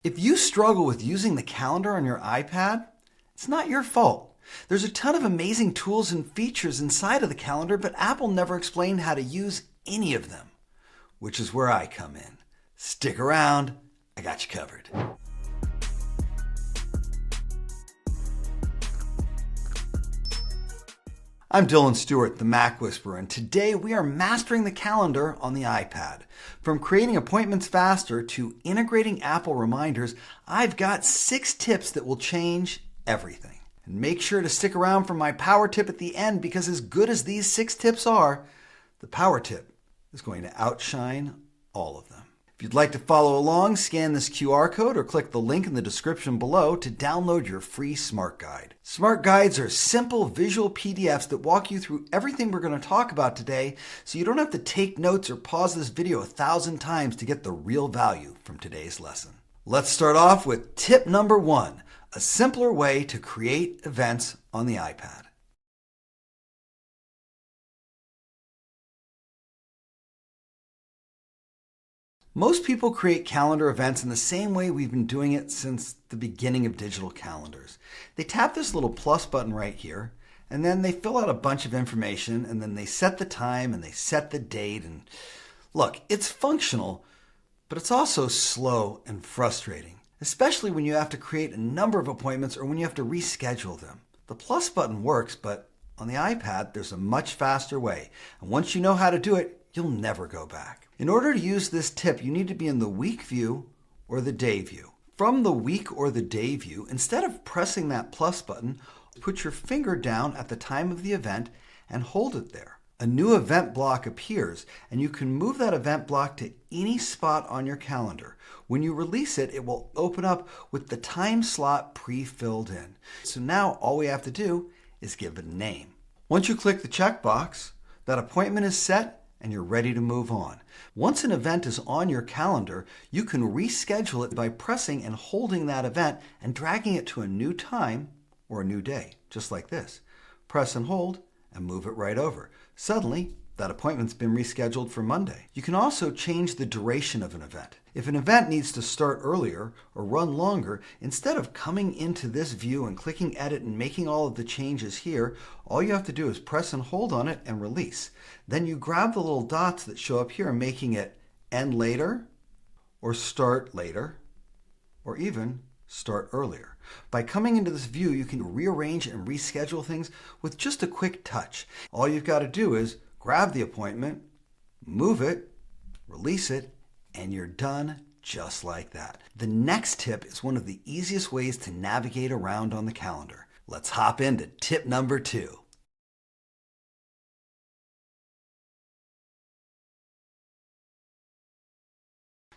If you struggle with using the calendar on your iPad, it's not your fault. There's a ton of amazing tools and features inside of the calendar, but Apple never explained how to use any of them, which is where I come in. Stick around, I got you covered. I'm Stewart, the MacWhisperer, and today we are mastering the calendar on the iPad. From creating appointments faster to integrating Apple reminders, I've got 6 tips that will change everything. And make sure to stick around for my power tip at the end, because as good as these 6 tips are, the power tip is going to outshine all of them. If you'd like to follow along, scan this QR code or click the link in the description below to download your free Smart Guide. Smart Guides are simple visual PDFs that walk you through everything we're going to talk about today, so you don't have to take notes or pause this video 1,000 times to get the real value from today's lesson. Let's start off with tip number 1, a simpler way to create events on the iPad. Most people create calendar events in the same way we've been doing it since the beginning of digital calendars. They tap this little plus button right here, and then they fill out a bunch of information, and then they set the time and they set the date. And look, it's functional, but it's also slow and frustrating, especially when you have to create a number of appointments or when you have to reschedule them. The plus button works, but on the iPad, there's a much faster way. And once you know how to do it, you'll never go back. In order to use this tip, you need to be in the week view or the day view. From the week or the day view, instead of pressing that plus button, put your finger down at the time of the event and hold it there. A new event block appears, and you can move that event block to any spot on your calendar. When you release it, it will open up with the time slot pre-filled in. So now all we have to do is give it a name. Once you click the checkbox, that appointment is set and you're ready to move on. Once an event is on your calendar, you can reschedule it by pressing and holding that event and dragging it to a new time or a new day, just like this. Press and hold and move it right over. Suddenly, that appointment's been rescheduled for Monday. You can also change the duration of an event. If an event needs to start earlier or run longer, instead of coming into this view and clicking edit and making all of the changes here, all you have to do is press and hold on it and release. Then you grab the little dots that show up here, making it end later or start later or even start earlier. By coming into this view, you can rearrange and reschedule things with just a quick touch. All you've got to do is grab the appointment, move it, release it, and you're done just like that. The next tip is one of the easiest ways to navigate around on the calendar. Let's hop into tip number 2.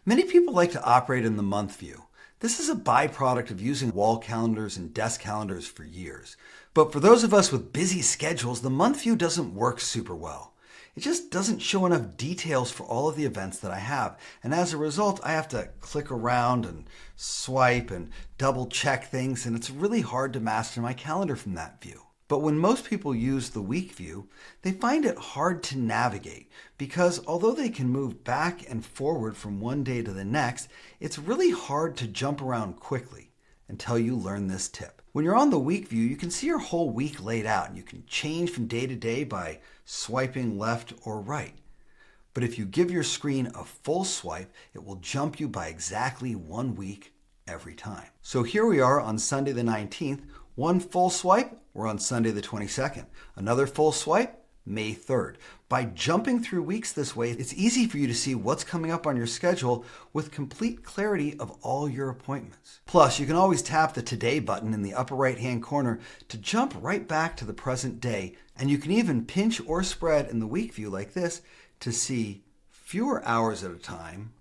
Many people like to operate in the month view. This is a byproduct of using wall calendars and desk calendars for years. But for those of us with busy schedules, the month view doesn't work super well. It just doesn't show enough details for all of the events that I have. And as a result, I have to click around and swipe and double check things, and it's really hard to master my calendar from that view. But when most people use the week view, they find it hard to navigate because although they can move back and forward from one day to the next, it's really hard to jump around quickly until you learn this tip. When you're on the week view, you can see your whole week laid out, and you can change from day to day by swiping left or right. But if you give your screen a full swipe, it will jump you by exactly 1 week every time. So here we are on Sunday the 19th. One full swipe, we're on Sunday the 22nd. Another full swipe, May 3rd. By jumping through weeks this way, it's easy for you to see what's coming up on your schedule with complete clarity of all your appointments. Plus, you can always tap the Today button in the upper right-hand corner to jump right back to the present day, and you can even pinch or spread in the week view like this to see fewer hours at a time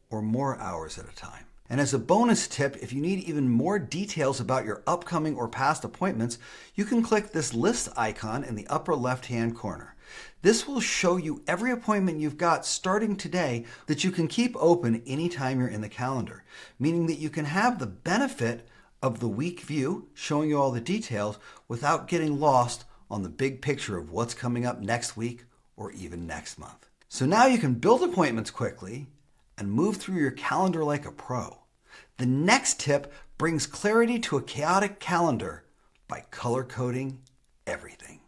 or more hours at a time. And as a bonus tip, if you need even more details about your upcoming or past appointments, you can click this list icon in the upper left-hand corner. This will show you every appointment you've got starting today that you can keep open anytime you're in the calendar, meaning that you can have the benefit of the week view showing you all the details without getting lost on the big picture of what's coming up next week or even next month. So now you can build appointments quickly and move through your calendar like a pro. The next tip brings clarity to a chaotic calendar by color coding everything.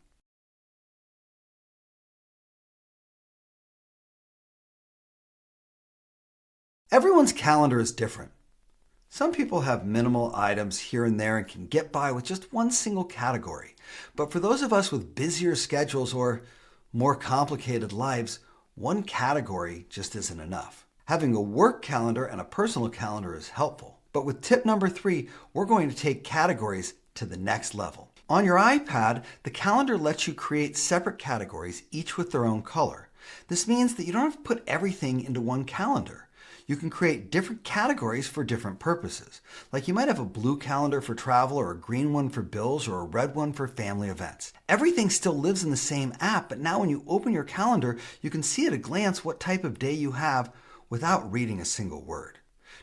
Everyone's calendar is different. Some people have minimal items here and there and can get by with just one single category. But for those of us with busier schedules or more complicated lives, one category just isn't enough. Having a work calendar and a personal calendar is helpful. But with tip number 3, we're going to take categories to the next level. On your iPad, the calendar lets you create separate categories, each with their own color. This means that you don't have to put everything into one calendar. You can create different categories for different purposes. Like you might have a blue calendar for travel, or a green one for bills, or a red one for family events. Everything still lives in the same app, but now when you open your calendar, you can see at a glance what type of day you have without reading a single word.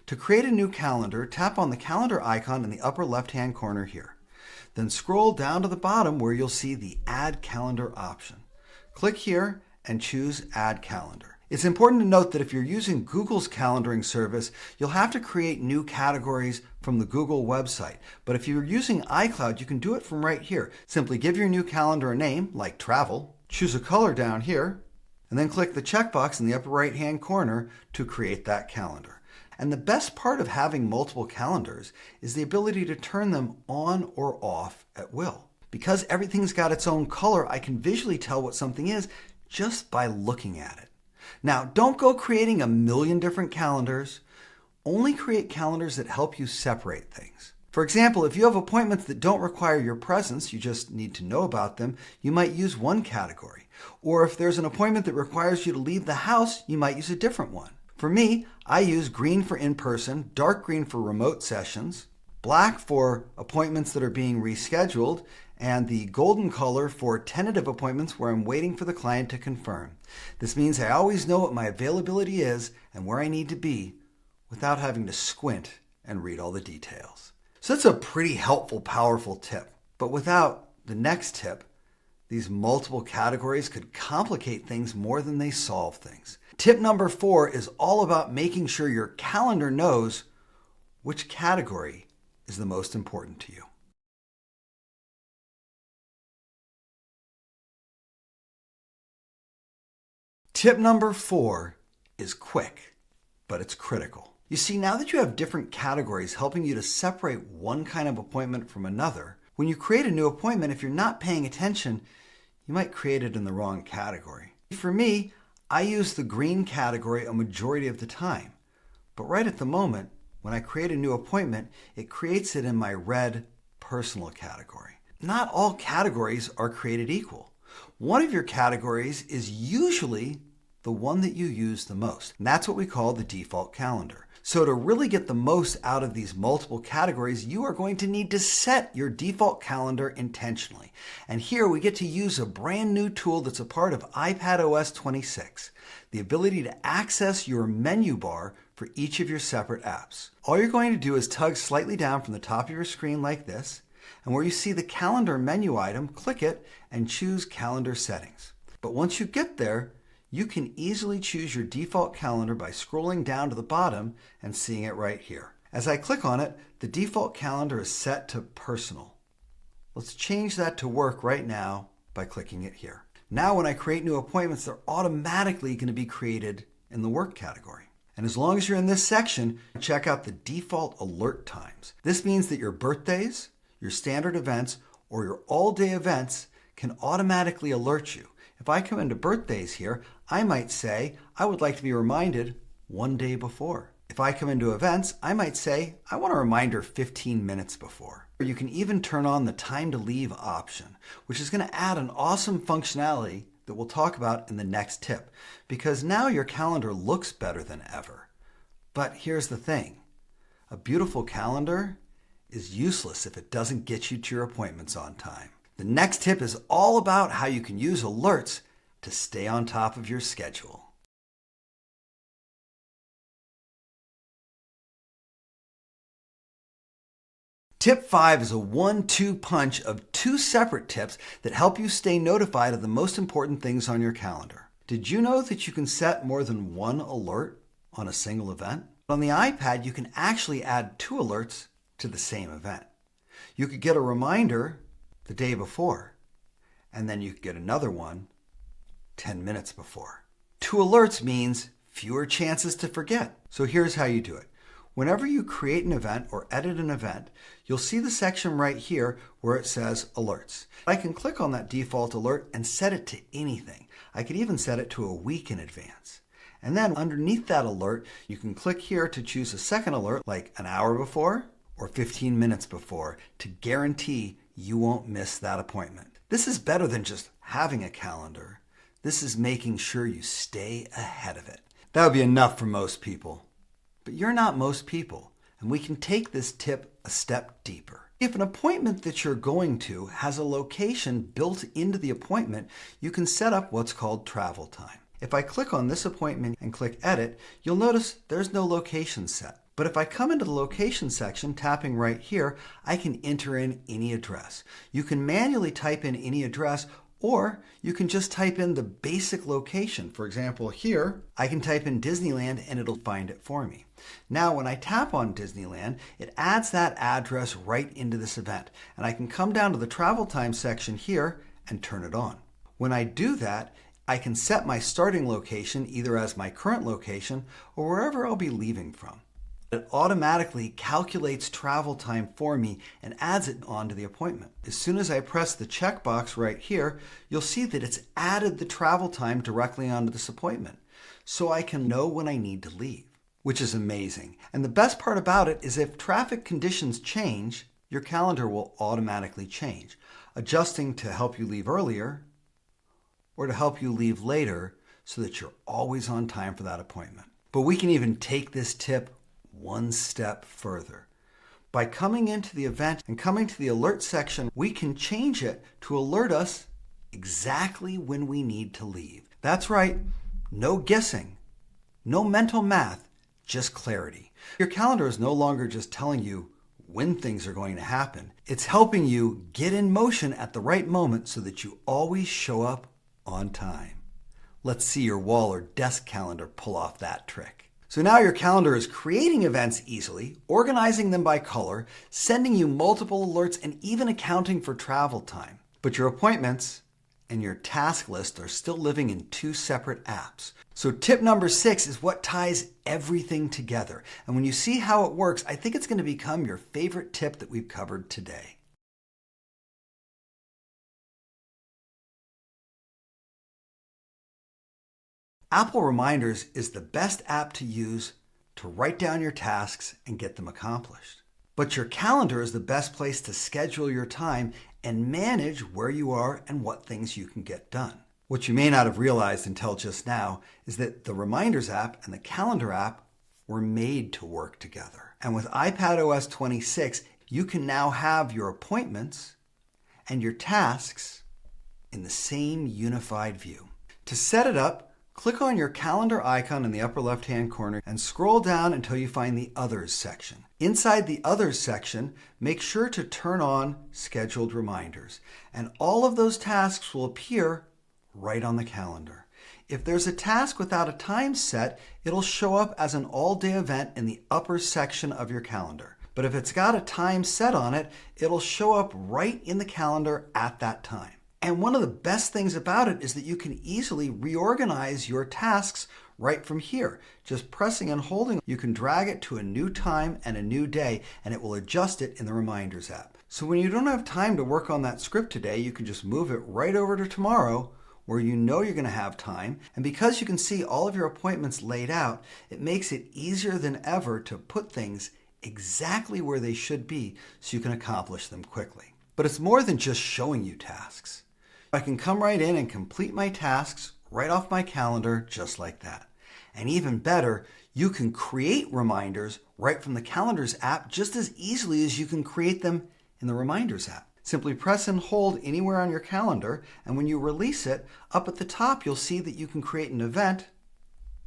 To create a new calendar, tap on the calendar icon in the upper left-hand corner here. Then scroll down to the bottom where you'll see the Add Calendar option. Click here and choose Add Calendar. It's important to note that if you're using Google's calendaring service, you'll have to create new categories from the Google website. But if you're using iCloud, you can do it from right here. Simply give your new calendar a name, like travel, choose a color down here, and then click the checkbox in the upper right-hand corner to create that calendar. And the best part of having multiple calendars is the ability to turn them on or off at will. Because everything's got its own color, I can visually tell what something is just by looking at it. Now, don't go creating a million different calendars. Only create calendars that help you separate things. For example, if you have appointments that don't require your presence, you just need to know about them, you might use one category. Or if there's an appointment that requires you to leave the house, you might use a different one. For me, I use green for in-person, dark green for remote sessions, black for appointments that are being rescheduled, and the golden color for tentative appointments where I'm waiting for the client to confirm. This means I always know what my availability is and where I need to be without having to squint and read all the details. So that's a pretty helpful, powerful tip. But without the next tip, these multiple categories could complicate things more than they solve things. Tip number 4 is all about making sure your calendar knows which category is the most important to you. Tip number 4 is quick, but it's critical. You see, now that you have different categories helping you to separate one kind of appointment from another, when you create a new appointment, if you're not paying attention, you might create it in the wrong category. For me, I use the green category a majority of the time, but right at the moment, when I create a new appointment, it creates it in my red personal category. Not all categories are created equal. One of your categories is usually the one that you use the most. And that's what we call the default calendar. So to really get the most out of these multiple categories, you are going to need to set your default calendar intentionally. And here we get to use a brand new tool that's a part of iPadOS 26, the ability to access your menu bar for each of your separate apps. All you're going to do is tug slightly down from the top of your screen like this, and where you see the calendar menu item, click it and choose Calendar Settings. But once you get there, you can easily choose your default calendar by scrolling down to the bottom and seeing it right here. As I click on it, the default calendar is set to personal. Let's change that to work right now by clicking it here. Now when I create new appointments, they're automatically going to be created in the work category. And as long as you're in this section, check out the default alert times. This means that your birthdays, your standard events, or your all-day events can automatically alert you. If I come into birthdays here, I might say, I would like to be reminded one day before. If I come into events, I might say, I want a reminder 15 minutes before. You can even turn on the time to leave option, which is going to add an awesome functionality that we'll talk about in the next tip, because now your calendar looks better than ever. But here's the thing, a beautiful calendar is useless if it doesn't get you to your appointments on time. The next tip is all about how you can use alerts to stay on top of your schedule. Tip 5 is a 1-2 punch of 2 separate tips that help you stay notified of the most important things on your calendar. Did you know that you can set more than one alert on a single event? On the iPad, you can actually add 2 alerts to the same event. You could get a reminder the day before, and then you could get another one 10 minutes before. 2 alerts means fewer chances to forget. So here's how you do it. Whenever you create an event or edit an event, you'll see the section right here where it says alerts. I can click on that default alert and set it to anything. I could even set it to a week in advance. And then underneath that alert, you can click here to choose a second alert, like an hour before or 15 minutes before, to guarantee you won't miss that appointment. This is better than just having a calendar. This is making sure you stay ahead of it. That would be enough for most people. But you're not most people, and we can take this tip a step deeper. If an appointment that you're going to has a location built into the appointment, you can set up what's called travel time. If I click on this appointment and click Edit, you'll notice there's no location set. But if I come into the location section, tapping right here, I can enter in any address. You can manually type in any address, or you can just type in the basic location. For example, here, I can type in Disneyland and it'll find it for me. Now, when I tap on Disneyland, it adds that address right into this event. And I can come down to the travel time section here and turn it on. When I do that, I can set my starting location either as my current location or wherever I'll be leaving from. It automatically calculates travel time for me and adds it onto the appointment. As soon as I press the checkbox right here, you'll see that it's added the travel time directly onto this appointment, so I can know when I need to leave, which is amazing. And the best part about it is if traffic conditions change, your calendar will automatically change, adjusting to help you leave earlier or to help you leave later so that you're always on time for that appointment. But we can even take this tip one step further. By coming into the event and coming to the alert section, we can change it to alert us exactly when we need to leave. That's right, no guessing, no mental math, just clarity. Your calendar is no longer just telling you when things are going to happen. It's helping you get in motion at the right moment so that you always show up on time. Let's see your wall or desk calendar pull off that trick. So now your calendar is creating events easily, organizing them by color, sending you multiple alerts, and even accounting for travel time. But your appointments and your task list are still living in 2 separate apps. So tip number 6 is what ties everything together. And when you see how it works, I think it's going to become your favorite tip that we've covered today. Apple Reminders is the best app to use to write down your tasks and get them accomplished. But your calendar is the best place to schedule your time and manage where you are and what things you can get done. What you may not have realized until just now is that the Reminders app and the Calendar app were made to work together. And with iPadOS 26, you can now have your appointments and your tasks in the same unified view. To set it up, click on your calendar icon in the upper left-hand corner and scroll down until you find the Others section. Inside the Others section, make sure to turn on Scheduled Reminders, and all of those tasks will appear right on the calendar. If there's a task without a time set, it'll show up as an all-day event in the upper section of your calendar. But if it's got a time set on it, it'll show up right in the calendar at that time. And one of the best things about it is that you can easily reorganize your tasks right from here. Just pressing and holding, you can drag it to a new time and a new day, and it will adjust it in the Reminders app. So when you don't have time to work on that script today, you can just move it right over to tomorrow, where you know you're going to have time. And because you can see all of your appointments laid out, it makes it easier than ever to put things exactly where they should be so you can accomplish them quickly. But it's more than just showing you tasks. I can come right in and complete my tasks right off my calendar just like that. And even better, you can create reminders right from the Calendars app just as easily as you can create them in the Reminders app. Simply press and hold anywhere on your calendar, and when you release it, up at the top you'll see that you can create an event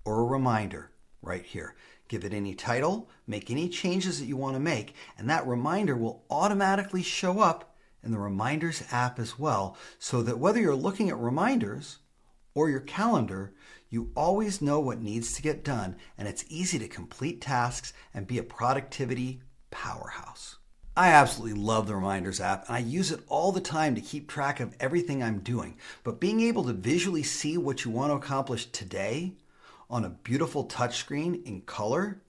or a reminder right here. Give it any title, make any changes that you want to make, and that reminder will automatically show up in the Reminders app as well, so that whether you're looking at reminders or your calendar, You always know what needs to get done, and it's easy to complete tasks and be a productivity powerhouse. I absolutely love the Reminders app, and I use it all the time to keep track of everything I'm doing. But being able to visually see what you want to accomplish today on a beautiful touchscreen in color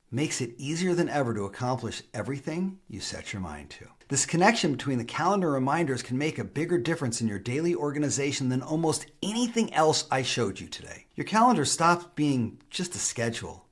makes it easier than ever to accomplish everything you set your mind to. This connection between the calendar and reminders can make a bigger difference in your daily organization than almost anything else I showed you today. Your calendar stops being just a schedule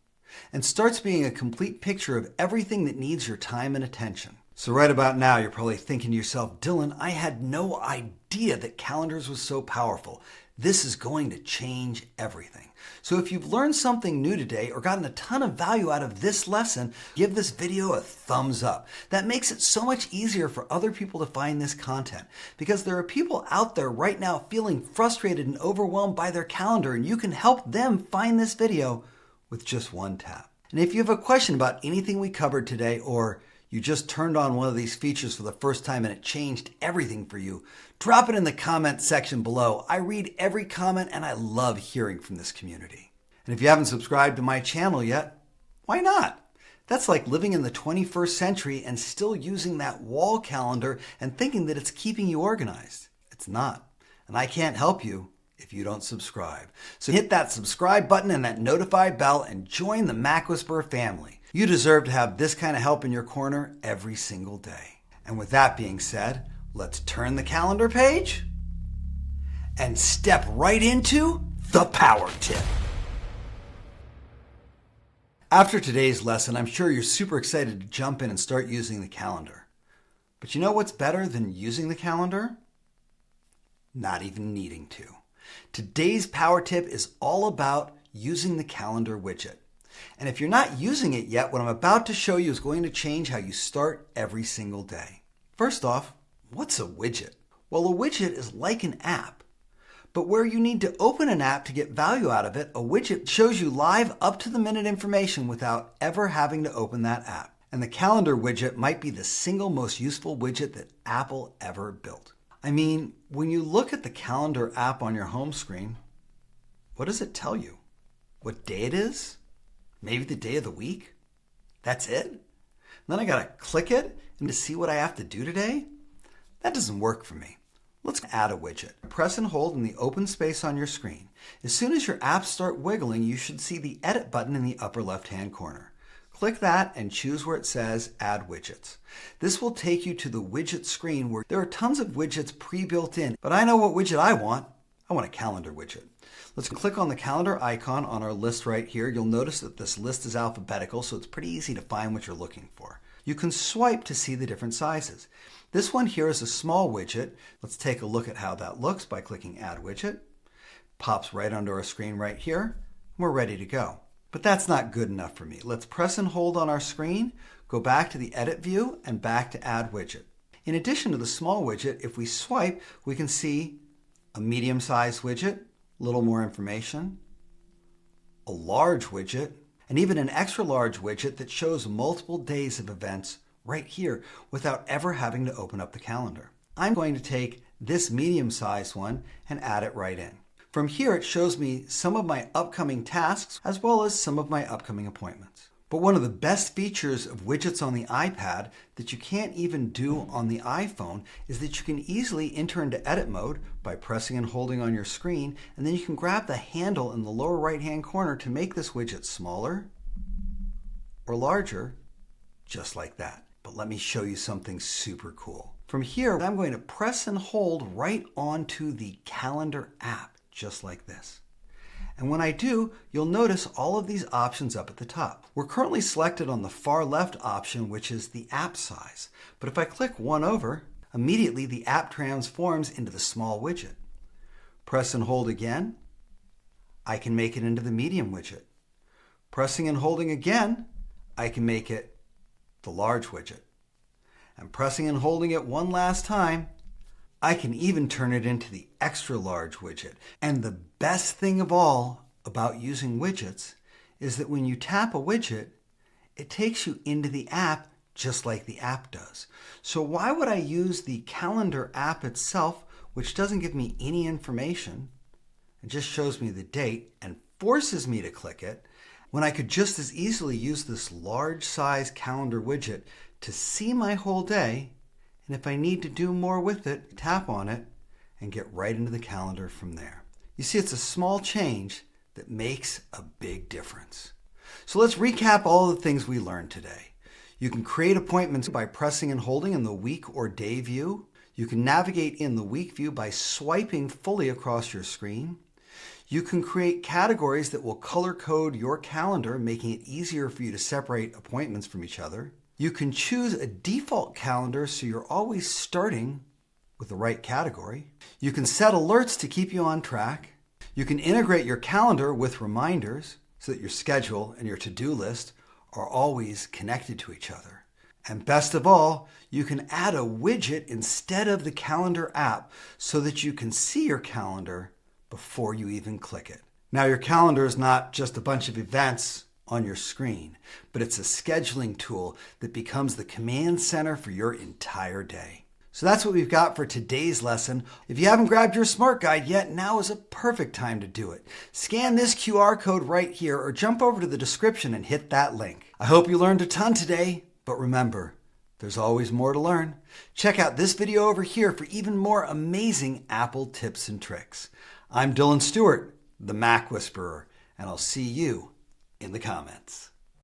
and starts being a complete picture of everything that needs your time and attention. So right about now, you're probably thinking to yourself, Dylan, I had no idea that calendars was so powerful. This is going to change everything. So if you've learned something new today or gotten a ton of value out of this lesson, give this video a thumbs up. That makes it so much easier for other people to find this content, because there are people out there right now feeling frustrated and overwhelmed by their calendar, and you can help them find this video with just one tap. And if you have a question about anything we covered today, or you just turned on one of these features for the first time and it changed everything for you, drop it in the comment section below. I read every comment and I love hearing from this community. And if you haven't subscribed to my channel yet, why not? That's like living in the 21st century and still using that wall calendar and thinking that it's keeping you organized. It's not. And I can't help you if you don't subscribe. So hit that subscribe button and that notify bell and join the MacWhisperer family. You deserve to have this kind of help in your corner every single day. And with that being said, let's turn the calendar page and step right into the power tip. After today's lesson, I'm sure you're super excited to jump in and start using the calendar. But you know what's better than using the calendar? Not even needing to. Today's power tip is all about using the calendar widget. And if you're not using it yet, what I'm about to show you is going to change how you start every single day. First off, what's a widget? Well, a widget is like an app, but where you need to open an app to get value out of it, a widget shows you live up-to-the-minute information without ever having to open that app. And the calendar widget might be the single most useful widget that Apple ever built. I mean, when you look at the calendar app on your home screen, what does it tell you? What day it is? Maybe the day of the week? That's it? And then I gotta click it and to see what I have to do today? That doesn't work for me. Let's add a widget. Press and hold in the open space on your screen. As soon as your apps start wiggling, you should see the edit button in the upper left-hand corner. Click that and choose where it says Add Widgets. This will take you to the widget screen where there are tons of widgets pre-built in, but I know what widget I want. I want a calendar widget. Let's click on the calendar icon on our list right here. You'll notice that this list is alphabetical, so it's pretty easy to find what you're looking for. You can swipe to see the different sizes. This one here is a small widget. Let's take a look at how that looks by clicking Add Widget. Pops right onto our screen right here, and we're ready to go. But that's not good enough for me. Let's press and hold on our screen, go back to the Edit view, and back to Add Widget. In addition to the small widget, if we swipe, we can see a medium-sized widget, a little more information, a large widget, and even an extra large widget that shows multiple days of events right here without ever having to open up the calendar. I'm going to take this medium-sized one and add it right in. From here, it shows me some of my upcoming tasks as well as some of my upcoming appointments. But one of the best features of widgets on the iPad that you can't even do on the iPhone is that you can easily enter into edit mode by pressing and holding on your screen, and then you can grab the handle in the lower right-hand corner to make this widget smaller or larger, just like that. But let me show you something super cool. From here, I'm going to press and hold right onto the calendar app, just like this. And when I do, you'll notice all of these options up at the top. We're currently selected on the far left option, which is the app size. But if I click one over, immediately the app transforms into the small widget. Press and hold again, I can make it into the medium widget. Pressing and holding again, I can make it the large widget. And pressing and holding it one last time, I can even turn it into the extra large widget. And the best thing of all about using widgets is that when you tap a widget, it takes you into the app just like the app does. So why would I use the calendar app itself, which doesn't give me any information, and just shows me the date and forces me to click it, when I could just as easily use this large size calendar widget to see my whole day, and if I need to do more with it, tap on it and get right into the calendar from there. You see, it's a small change that makes a big difference. So let's recap all the things we learned today. You can create appointments by pressing and holding in the week or day view. You can navigate in the week view by swiping fully across your screen. You can create categories that will color code your calendar, making it easier for you to separate appointments from each other. You can choose a default calendar so you're always starting with the right category. You can set alerts to keep you on track. You can integrate your calendar with reminders so that your schedule and your to-do list are always connected to each other. And best of all, you can add a widget instead of the calendar app so that you can see your calendar before you even click it. Now, your calendar is not just a bunch of events on your screen, but it's a scheduling tool that becomes the command center for your entire day. So that's what we've got for today's lesson. If you haven't grabbed your smart guide yet, now is a perfect time to do it. Scan this QR code right here or jump over to the description and hit that link. I hope you learned a ton today, but remember, there's always more to learn. Check out this video over here for even more amazing Apple tips and tricks. I'm Stewart, the Mac Whisperer, and I'll see you in the comments.